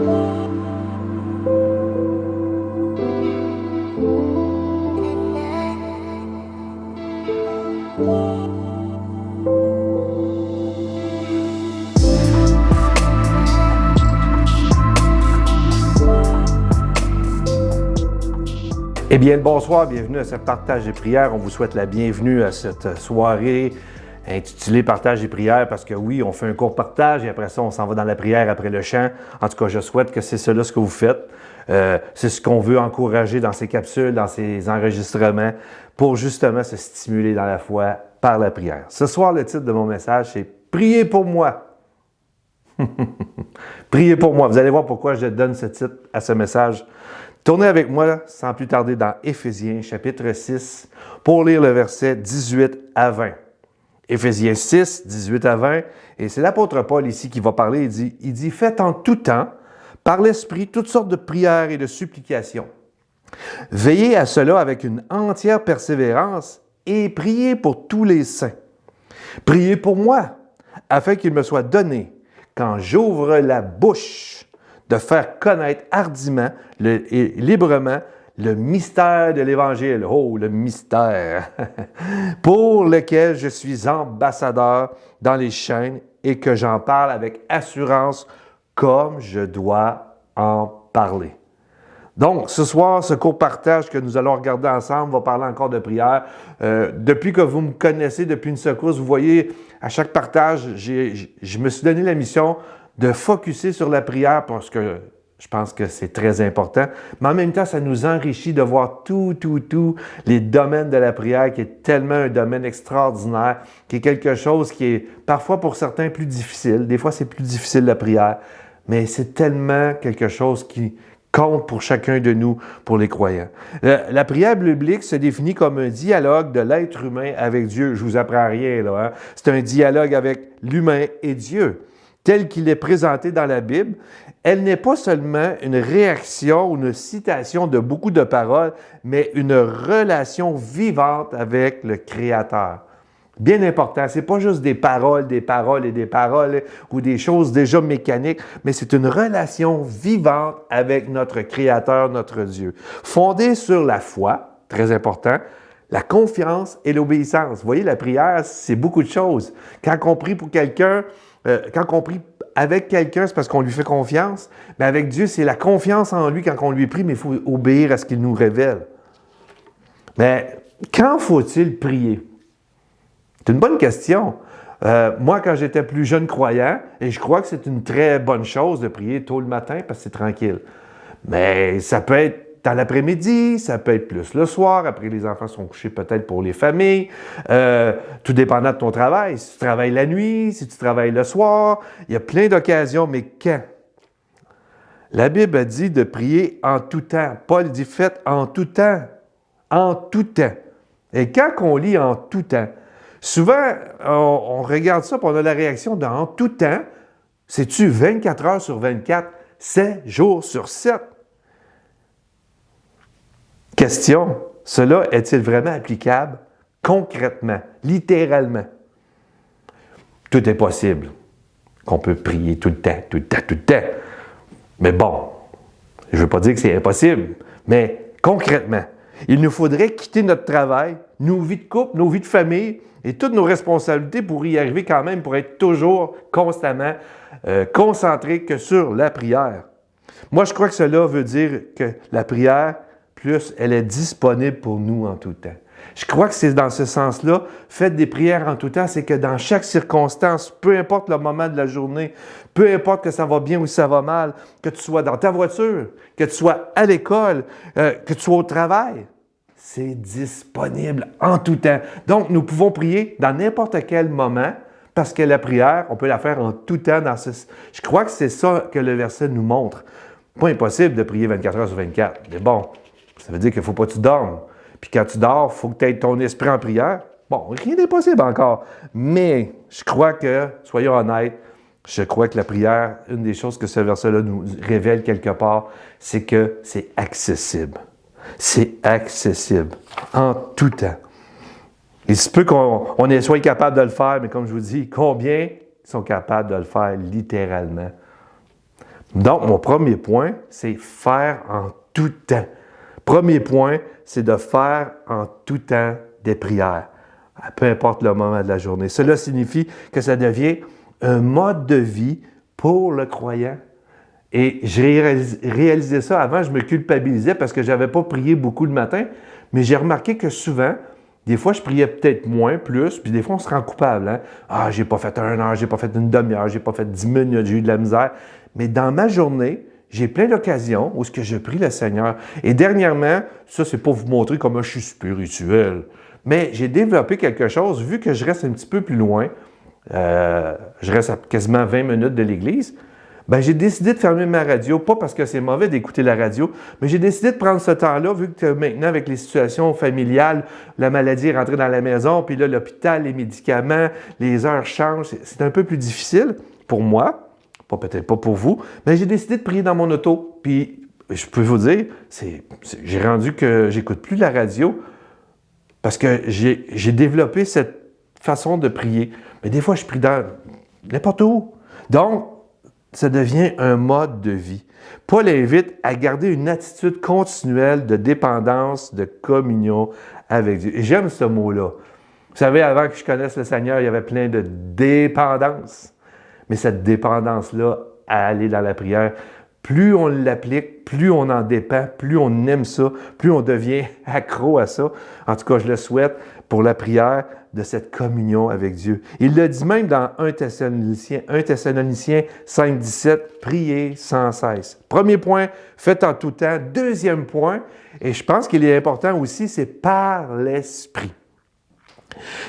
Eh bien, le bonsoir, bienvenue à ce partage des prières. On vous souhaite la bienvenue à cette soirée intitulée Partage des prières parce que oui, on fait un court partage et après ça, on s'en va dans la prière après le chant. En tout cas, je souhaite que c'est cela ce que vous faites. C'est ce qu'on veut encourager dans ces capsules, dans ces enregistrements pour justement se stimuler dans la foi par la prière. Ce soir, le titre de mon message, c'est « Priez pour moi ». Priez pour moi. Vous allez voir pourquoi je donne ce titre à ce message. Tournez avec moi sans plus tarder dans Éphésiens chapitre 6 pour lire le verset 18 à 20. Éphésiens 6, 18 à 20, et c'est l'apôtre Paul ici qui va parler, il dit « Faites en tout temps, par l'Esprit, toutes sortes de prières et de supplications. Veillez à cela avec une entière persévérance et priez pour tous les saints. Priez pour moi, afin qu'il me soit donné, quand j'ouvre la bouche, de faire connaître hardiment et librement le mystère de l'Évangile. Oh, le mystère! Pour lequel je suis ambassadeur dans les chaînes et que j'en parle avec assurance comme je dois en parler. Donc, ce soir, ce court partage que nous allons regarder ensemble va parler encore de prière. Depuis que vous me connaissez, depuis une secousse, vous voyez, à chaque partage, je me suis donné la mission de focusser sur la prière parce que je pense que c'est très important. Mais en même temps, ça nous enrichit de voir tous les domaines de la prière qui est tellement un domaine extraordinaire, qui est quelque chose qui est parfois pour certains plus difficile. Des fois, c'est plus difficile la prière, mais c'est tellement quelque chose qui compte pour chacun de nous, pour les croyants. La prière biblique se définit comme un dialogue de l'être humain avec Dieu. Je vous apprends rien, là. Hein? C'est un dialogue avec l'humain et Dieu. Tel qu'il est présenté dans la Bible, elle n'est pas seulement une réaction ou une citation de beaucoup de paroles, mais une relation vivante avec le Créateur. Bien important, c'est pas juste des paroles ou des choses déjà mécaniques, mais c'est une relation vivante avec notre Créateur, notre Dieu. Fondée sur la foi, très important, la confiance et l'obéissance. Vous voyez, la prière, c'est beaucoup de choses. Quand on prie pour quelqu'un, quand on prie avec quelqu'un, c'est parce qu'on lui fait confiance. Mais avec Dieu, c'est la confiance en lui quand on lui prie, mais il faut obéir à ce qu'il nous révèle. Mais quand faut-il prier? C'est une bonne question. Moi, quand j'étais plus jeune croyant, et je crois que c'est une très bonne chose de prier tôt le matin parce que c'est tranquille. Mais ça peut être dans l'après-midi, ça peut être plus le soir, après les enfants sont couchés peut-être pour les familles, tout dépendant de ton travail. Si tu travailles la nuit, si tu travailles le soir, il y a plein d'occasions, mais quand? La Bible a dit de prier en tout temps. Paul dit faites en tout temps. En tout temps. Et quand on lit en tout temps, souvent on regarde ça et on a la réaction de en tout temps, c'est-tu 24 heures sur 24, 7 jours sur 7? Question, cela est-il vraiment applicable concrètement, littéralement? Tout est possible qu'on peut prier tout le temps. Mais bon, je ne veux pas dire que c'est impossible, mais concrètement, il nous faudrait quitter notre travail, nos vies de couple, nos vies de famille et toutes nos responsabilités pour y arriver quand même, pour être toujours constamment concentrés que sur la prière. Moi, je crois que cela veut dire que la prière, plus elle est disponible pour nous en tout temps. Je crois que c'est dans ce sens-là, faites des prières en tout temps, c'est que dans chaque circonstance, peu importe le moment de la journée, peu importe que ça va bien ou ça va mal, que tu sois dans ta voiture, que tu sois à l'école, que tu sois au travail, c'est disponible en tout temps. Donc, nous pouvons prier dans n'importe quel moment, parce que la prière, on peut la faire en tout temps. Je crois que c'est ça que le verset nous montre. Pas impossible de prier 24 heures sur 24, mais bon, ça veut dire qu'il ne faut pas que tu dormes. Puis quand tu dors, il faut que tu aies ton esprit en prière. Bon, rien n'est possible encore. Mais je crois que, soyons honnêtes, je crois que la prière, une des choses que ce verset-là nous révèle quelque part, c'est que c'est accessible. C'est accessible en tout temps. Il se peut qu'on soit capable de le faire, mais comme je vous dis, combien sont capables de le faire littéralement? Donc, mon premier point, c'est faire en tout temps. Premier point, c'est de faire en tout temps des prières, peu importe le moment de la journée. Cela signifie que ça devient un mode de vie pour le croyant. Et j'ai réalisé ça avant, je me culpabilisais parce que je n'avais pas prié beaucoup le matin, mais j'ai remarqué que souvent, des fois, je priais peut-être moins, plus, puis des fois, on se rend coupable. Hein? Ah, j'ai pas fait 1 heure, j'ai pas fait une demi-heure, j'ai pas fait 10 minutes, j'ai eu de la misère. Mais dans ma journée, j'ai plein d'occasions où ce que je prie le Seigneur. Et dernièrement, ça, c'est pour vous montrer comment je suis spirituel. Mais j'ai développé quelque chose, vu que je reste un petit peu plus loin, je reste à quasiment 20 minutes de l'église, ben, j'ai décidé de fermer ma radio, pas parce que c'est mauvais d'écouter la radio, mais j'ai décidé de prendre ce temps-là, vu que maintenant, avec les situations familiales, la maladie est rentrée dans la maison, puis là, l'hôpital, les médicaments, les heures changent, c'est un peu plus difficile pour moi, peut-être pas pour vous, mais j'ai décidé de prier dans mon auto. Puis, je peux vous dire, j'ai rendu que j'écoute plus la radio parce que j'ai développé cette façon de prier. Mais des fois, je prie dans n'importe où. Donc, ça devient un mode de vie. Paul invite à garder une attitude continuelle de dépendance, de communion avec Dieu. Et j'aime ce mot-là. Vous savez, avant que je connaisse le Seigneur, il y avait plein de dépendance. Mais cette dépendance-là, à aller dans la prière, plus on l'applique, plus on en dépend, plus on aime ça, plus on devient accro à ça. En tout cas, je le souhaite pour la prière de cette communion avec Dieu. Il le dit même dans 1 Thessaloniciens 5, 17, priez sans cesse. Premier point, faites en tout temps. Deuxième point, et je pense qu'il est important aussi, c'est par l'Esprit.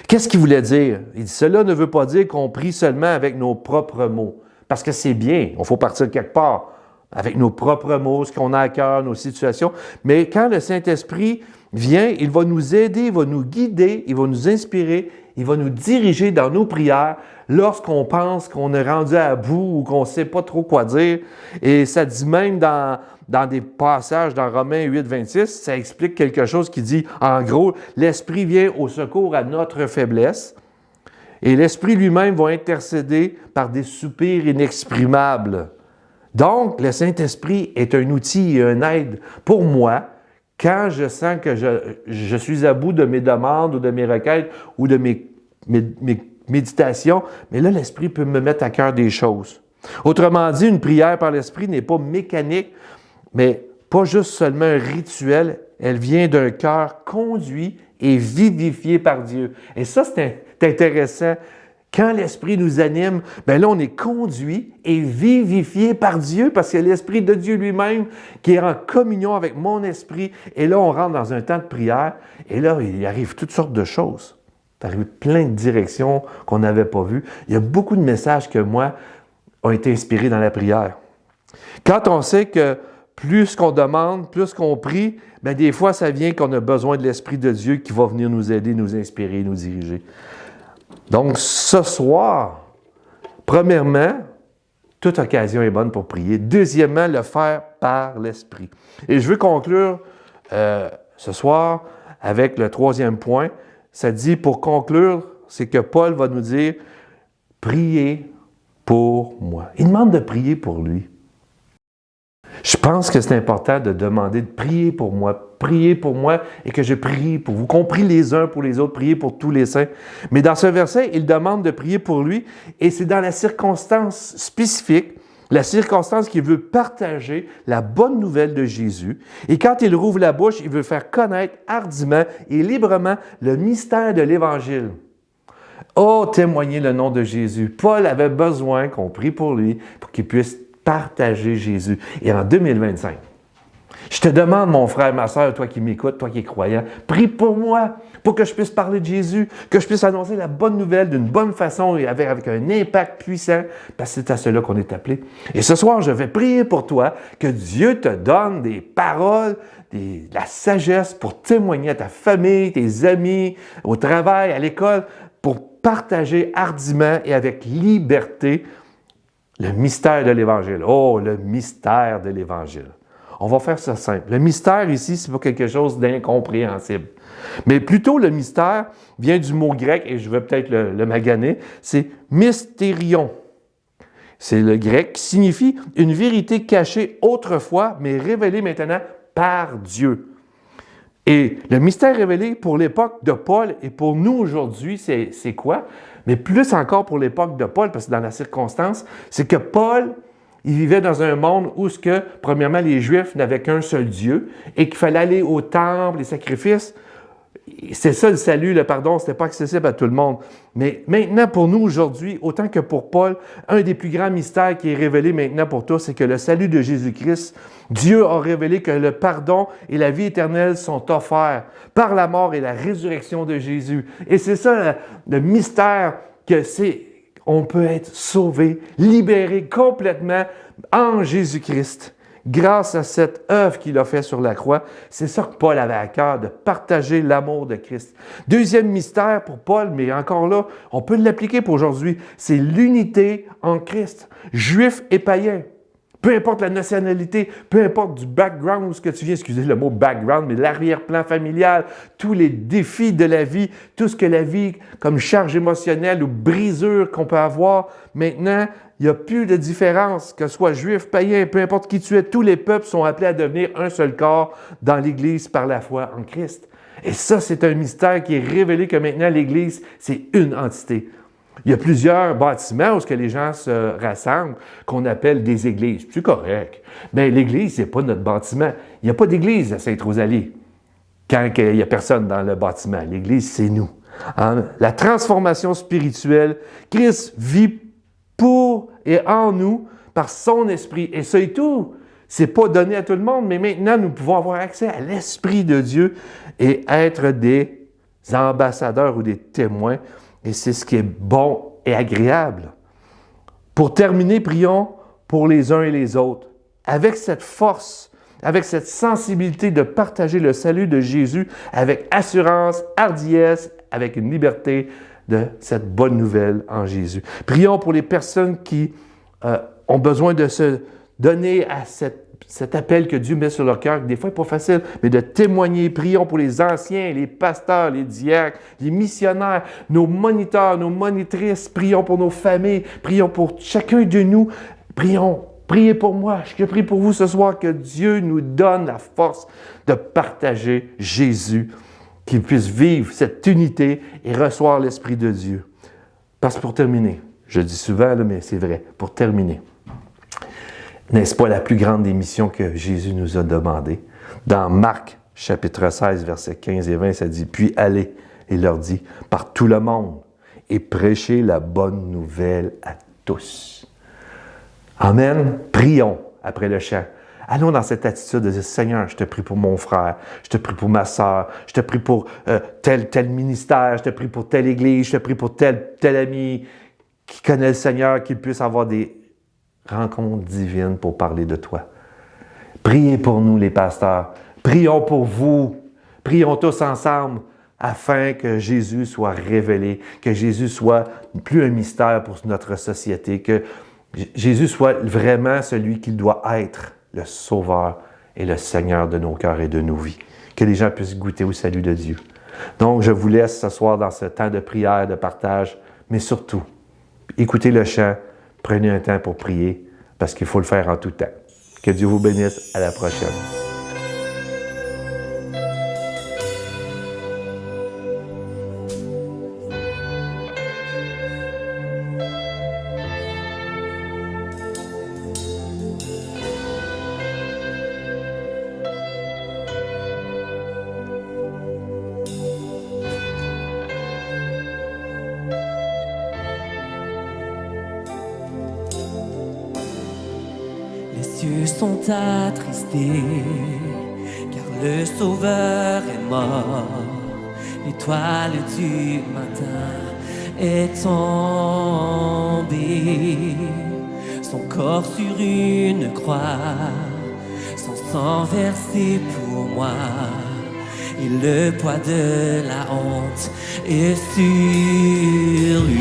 Qu'est-ce qu'il voulait dire? Il dit, cela ne veut pas dire qu'on prie seulement avec nos propres mots. Parce que c'est bien, il faut partir quelque part avec nos propres mots, ce qu'on a à cœur, nos situations. Mais quand le Saint-Esprit vient, il va nous aider, il va nous guider, il va nous inspirer, il va nous diriger dans nos prières lorsqu'on pense qu'on est rendu à bout ou qu'on ne sait pas trop quoi dire. Et ça dit même dans des passages dans Romains 8, 26, ça explique quelque chose qui dit, en gros, l'Esprit vient au secours à notre faiblesse et l'Esprit lui-même va intercéder par des soupirs inexprimables. Donc, le Saint-Esprit est un outil et une aide pour moi quand je sens que je suis à bout de mes demandes ou de mes requêtes ou de mes méditations. Mais là, l'Esprit peut me mettre à cœur des choses. Autrement dit, une prière par l'Esprit n'est pas mécanique, mais pas juste seulement un rituel. Elle vient d'un cœur conduit et vivifié par Dieu. Et ça, c'est intéressant. Quand l'Esprit nous anime, bien là, on est conduit et vivifié par Dieu parce que l'Esprit de Dieu lui-même qui est en communion avec mon esprit. Et là, on rentre dans un temps de prière et là, il arrive toutes sortes de choses. Il arrive plein de directions qu'on n'avait pas vues. Il y a beaucoup de messages que moi ont été inspirés dans la prière. Quand on sait que plus qu'on demande, plus qu'on prie, bien des fois, ça vient qu'on a besoin de l'Esprit de Dieu qui va venir nous aider, nous inspirer, nous diriger. Donc, ce soir, premièrement, toute occasion est bonne pour prier. Deuxièmement, le faire par l'Esprit. Et je veux conclure ce soir avec le troisième point. Ça dit, pour conclure, c'est que Paul va nous dire, priez pour moi. Il demande de prier pour lui. Je pense que c'est important de demander de prier pour moi et que je prie pour vous, qu'on prie les uns pour les autres, prier pour tous les saints. Mais dans ce verset, il demande de prier pour lui et c'est dans la circonstance spécifique, la circonstance qu'il veut partager la bonne nouvelle de Jésus. Et quand il rouvre la bouche, il veut faire connaître hardiment et librement le mystère de l'Évangile. Oh, témoigner le nom de Jésus. Paul avait besoin qu'on prie pour lui, pour qu'il puisse partager Jésus. Et en 2025, je te demande, mon frère, ma soeur, toi qui m'écoutes, toi qui es croyant, prie pour moi, pour que je puisse parler de Jésus, que je puisse annoncer la bonne nouvelle d'une bonne façon et avec un impact puissant, parce que c'est à cela qu'on est appelé. Et ce soir, je vais prier pour toi, que Dieu te donne des paroles, de la sagesse pour témoigner à ta famille, tes amis, au travail, à l'école, pour partager hardiment et avec liberté le mystère de l'Évangile. Oh, le mystère de l'Évangile. On va faire ça simple. Le mystère ici, c'est pas quelque chose d'incompréhensible. Mais plutôt, le mystère vient du mot grec, et je vais peut-être le maganer, c'est mystérion. C'est le grec qui signifie une vérité cachée autrefois, mais révélée maintenant par Dieu. Et le mystère révélé pour l'époque de Paul et pour nous aujourd'hui, c'est quoi? Mais plus encore pour l'époque de Paul, parce que dans la circonstance, c'est que Paul, il vivait dans un monde où, premièrement, les Juifs n'avaient qu'un seul Dieu et qu'il fallait aller au temple, les sacrifices. C'est ça le salut, le pardon, ce n'était pas accessible à tout le monde. Mais maintenant, pour nous aujourd'hui, autant que pour Paul, un des plus grands mystères qui est révélé maintenant pour tous, c'est que le salut de Jésus-Christ, Dieu a révélé que le pardon et la vie éternelle sont offerts par la mort et la résurrection de Jésus. Et c'est ça le mystère que c'est. On peut être sauvé, libéré complètement en Jésus-Christ. Grâce à cette œuvre qu'il a faite sur la croix, c'est ça que Paul avait à cœur, de partager l'amour de Christ. Deuxième mystère pour Paul, mais encore là, on peut l'appliquer pour aujourd'hui, c'est l'unité en Christ, juif et païen. Peu importe la nationalité, peu importe du background où ce que tu viens, excusez le mot background, mais l'arrière-plan familial, tous les défis de la vie, tout ce que la vie, comme charge émotionnelle ou brisure qu'on peut avoir, maintenant, il n'y a plus de différence, que ce soit juif, païen, peu importe qui tu es, tous les peuples sont appelés à devenir un seul corps dans l'Église par la foi en Christ. Et ça, c'est un mystère qui est révélé que maintenant l'Église, c'est une entité. Il y a plusieurs bâtiments où les gens se rassemblent, qu'on appelle des églises. C'est correct. Mais l'Église, ce n'est pas notre bâtiment. Il n'y a pas d'église à Sainte-Rosalie quand il n'y a personne dans le bâtiment. L'Église, c'est nous. Hein? La transformation spirituelle, Christ vit pour et en nous par son esprit. Et ça et tout, c'est pas donné à tout le monde, mais maintenant, nous pouvons avoir accès à l'Esprit de Dieu et être des ambassadeurs ou des témoins. Et c'est ce qui est bon et agréable. Pour terminer, prions pour les uns et les autres. Avec cette force, avec cette sensibilité de partager le salut de Jésus avec assurance, hardiesse, avec une liberté de cette bonne nouvelle en Jésus. Prions pour les personnes qui ont besoin de se donner à cet appel que Dieu met sur leur cœur, que des fois n'est pas facile, mais de témoigner. Prions pour les anciens, les pasteurs, les diacres, les missionnaires, nos moniteurs, nos monitrices. Prions pour nos familles. Prions pour chacun de nous. Priez pour moi. Je prie pour vous ce soir que Dieu nous donne la force de partager Jésus, qu'il puisse vivre cette unité et recevoir l'Esprit de Dieu. Parce que pour terminer, je dis souvent, mais c'est vrai, pour terminer, n'est-ce pas la plus grande des missions que Jésus nous a demandé? Dans Marc, chapitre 16, versets 15 et 20, ça dit « Puis allez, il leur dit, par tout le monde, et prêchez la bonne nouvelle à tous. » Amen. Prions après le chant. Allons dans cette attitude de dire « Seigneur, je te prie pour mon frère, je te prie pour ma sœur, je te prie pour tel ministère, je te prie pour telle église, je te prie pour tel ami qui connaît le Seigneur, qu'il puisse avoir des rencontre divine pour parler de toi. Priez pour nous, les pasteurs. Prions pour vous. Prions tous ensemble afin que Jésus soit révélé, que Jésus soit plus un mystère pour notre société, que Jésus soit vraiment celui qu'il doit être, le Sauveur et le Seigneur de nos cœurs et de nos vies. Que les gens puissent goûter au salut de Dieu. Donc, je vous laisse ce soir dans ce temps de prière, de partage, mais surtout, écoutez le chant. Prenez un temps pour prier, parce qu'il faut le faire en tout temps. Que Dieu vous bénisse. À la prochaine. Les cieux sont attristés, car le Sauveur est mort. L'étoile du matin est tombée. Son corps sur une croix, son sang versé pour moi. Et le poids de la honte est sur lui.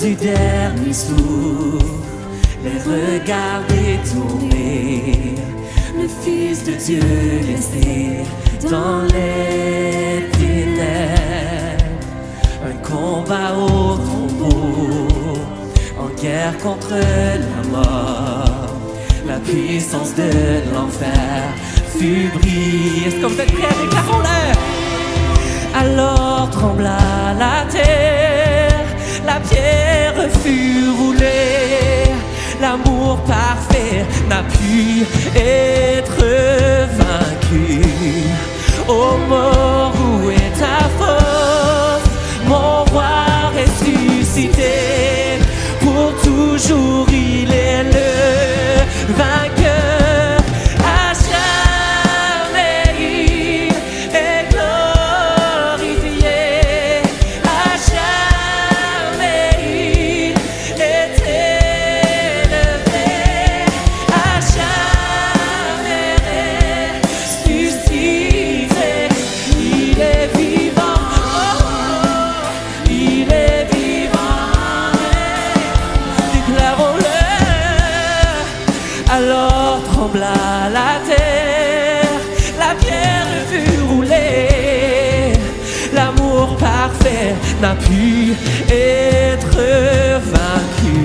Du dernier souffle, les regards détournés, le Fils de Dieu laissé dans les ténèbres. Un combat au tombeau, en guerre contre la mort. La puissance de l'enfer fut brisée. Est-ce que vous êtes prêts? Déclarons-le! Alors trembla la terre, la pierre fut roulée. L'amour parfait n'a pu être vaincu. Ô mort, où est ta force? Mon roi ressuscité, pour toujours il est le vainqueur. À jamais il est glorifié. À jamais il est élevé. À jamais ressuscité. Il est vivant. Oh, il est vivant. Déclarons-le. Alors trembla la terre, la pierre fut roulée. L'amour parfait n'a pu être vaincu.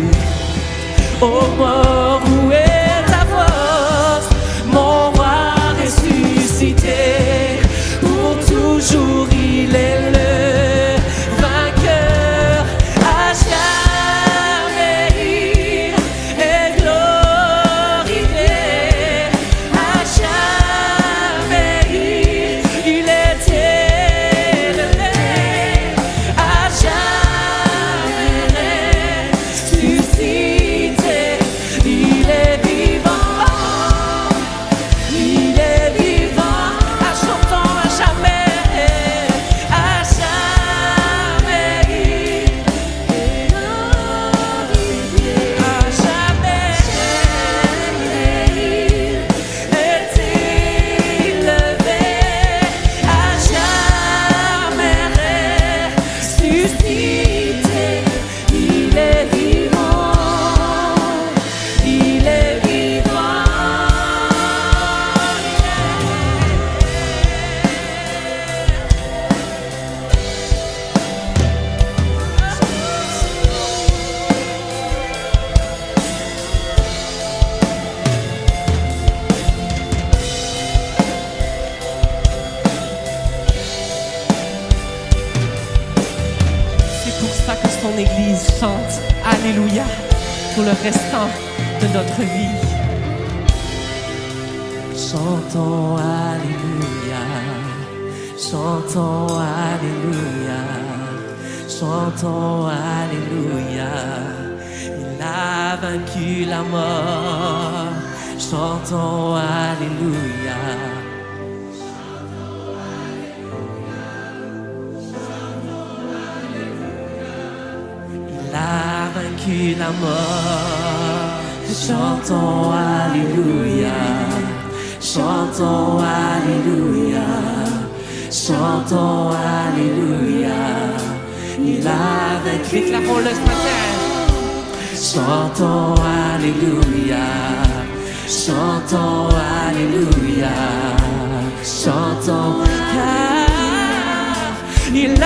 Ô mort, où est ta force? Mon roi ressuscité, pour toujours il est le vainqueur. À jamais il est glorifié. À jamais il est élevé. À jamais ressuscité. Il est vivant. Il est vivant. Chantons à jamais. À jamais il est glorifié. À jamais il est élevé. À jamais ressuscité. Il est vivant. Il est vivant. C'est pour ça que son Église chante Alléluia pour le restant de notre vie. Chantons Alléluia, chantons Alléluia, chantons Alléluia. Il a vaincu la mort. Chantons Alléluia. Il a vaincu la mort. Chantons Alléluia. Chantons Alléluia. Chantons Alléluia. Il a vaincu. Déclarons-le ce matin. Chantons Alléluia. Chantons Alléluia. Chantons car il a